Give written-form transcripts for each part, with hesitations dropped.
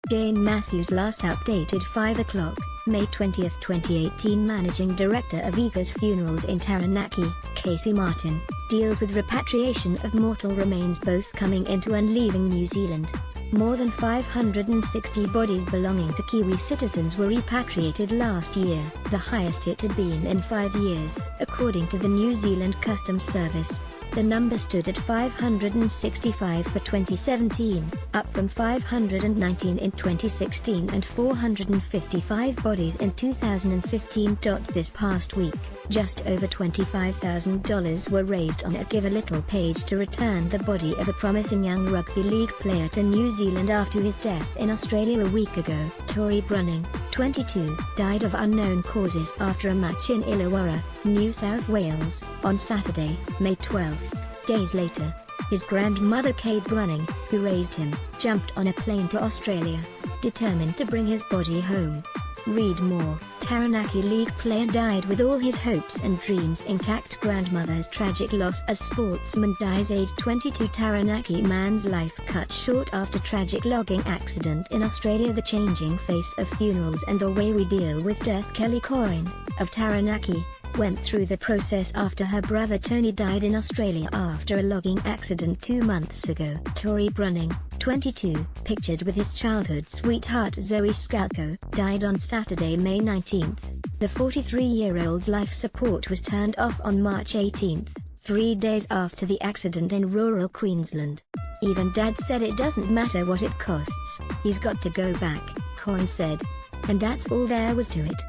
Jane Matthews last updated 5 o'clock, May 20, 2018. Managing Director of Eagars Funerals in Taranaki, Casey Martin, deals with repatriation of mortal remains both coming into and leaving New Zealand. More than 560 bodies belonging to Kiwi citizens were repatriated last year, the highest it had been in 5 years, according to the New Zealand Customs Service. The number stood at 565 for 2017, up from 519 in 2016 and 455 bodies in 2015. This past week, just over $25,000 were raised on a Give a Little page to return the body of a promising young rugby league player to New Zealand after his death in Australia a week ago. Tory Brunning, 22, died of unknown causes after a match in Illawarra, New South Wales, on Saturday, May 12. Days later, his grandmother Kate Brunning, who raised him, jumped on a plane to Australia, determined to bring his body home. Read more. Taranaki League player died with all his hopes and dreams intact. Grandmother's tragic loss as sportsman dies aged 22. Taranaki man's life cut short after tragic logging accident in Australia. The changing face of funerals and the way we deal with death. Kelly Coyne, of Taranaki, went through the process after her brother Tony died in Australia after a logging accident 2 months ago. Tory Brunning, 22, pictured with his childhood sweetheart Zoe Scalco, died on Saturday, May 19. The 43-year-old's life support was turned off on March 18, 3 days after the accident in rural Queensland. Even Dad said it doesn't matter what it costs, he's got to go back, Coyne said. And that's all there was to it.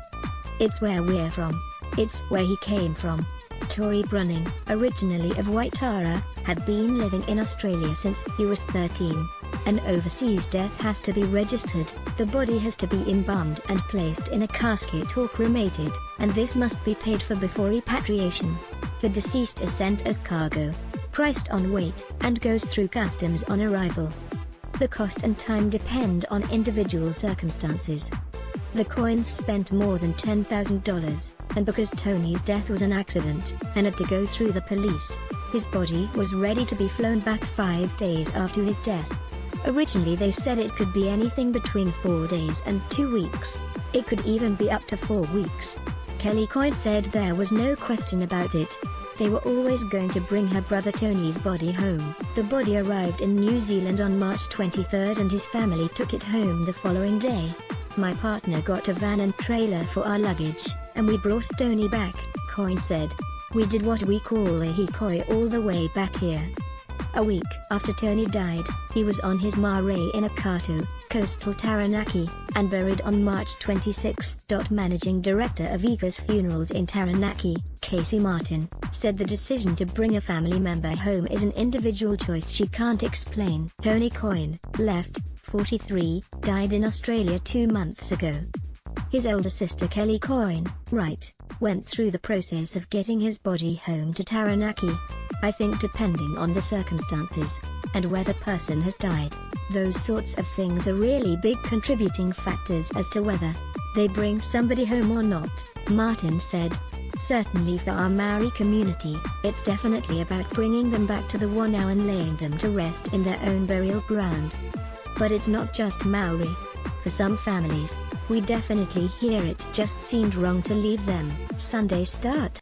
It's where we're from. It's where he came from. Tory Brunning, originally of Waitara, had been living in Australia since he was 13. An overseas death has to be registered, the body has to be embalmed and placed in a casket or cremated, and this must be paid for before repatriation. The deceased is sent as cargo, priced on weight, and goes through customs on arrival. The cost and time depend on individual circumstances. The Coynes spent more than $10,000, and because Tony's death was an accident, and had to go through the police, his body was ready to be flown back 5 days after his death. Originally they said it could be anything between 4 days and 2 weeks. It could even be up to 4 weeks. Kelly Coyne said there was no question about it. They were always going to bring her brother Tony's body home. The body arrived in New Zealand on March 23 and his family took it home the following day. My partner got a van and trailer for our luggage, and we brought Tony back, Coyne said. We did what we call a hikoi all the way back here. A week after Tony died, he was on his marae in Akato, coastal Taranaki, and buried on March 26. Managing Director of Eagars Funerals in Taranaki, Casey Martin, said the decision to bring a family member home is an individual choice she can't explain. Tony Coyne, left, 43, died in Australia 2 months ago. His older sister Kelly Coyne, right, went through the process of getting his body home to Taranaki. I think depending on the circumstances, and where the person has died, those sorts of things are really big contributing factors as to whether they bring somebody home or not, Martin said. Certainly for our Maori community, it's definitely about bringing them back to the wānau and laying them to rest in their own burial ground. But it's not just Maori. For some families, we definitely hear it just seemed wrong to leave them. Sunday start.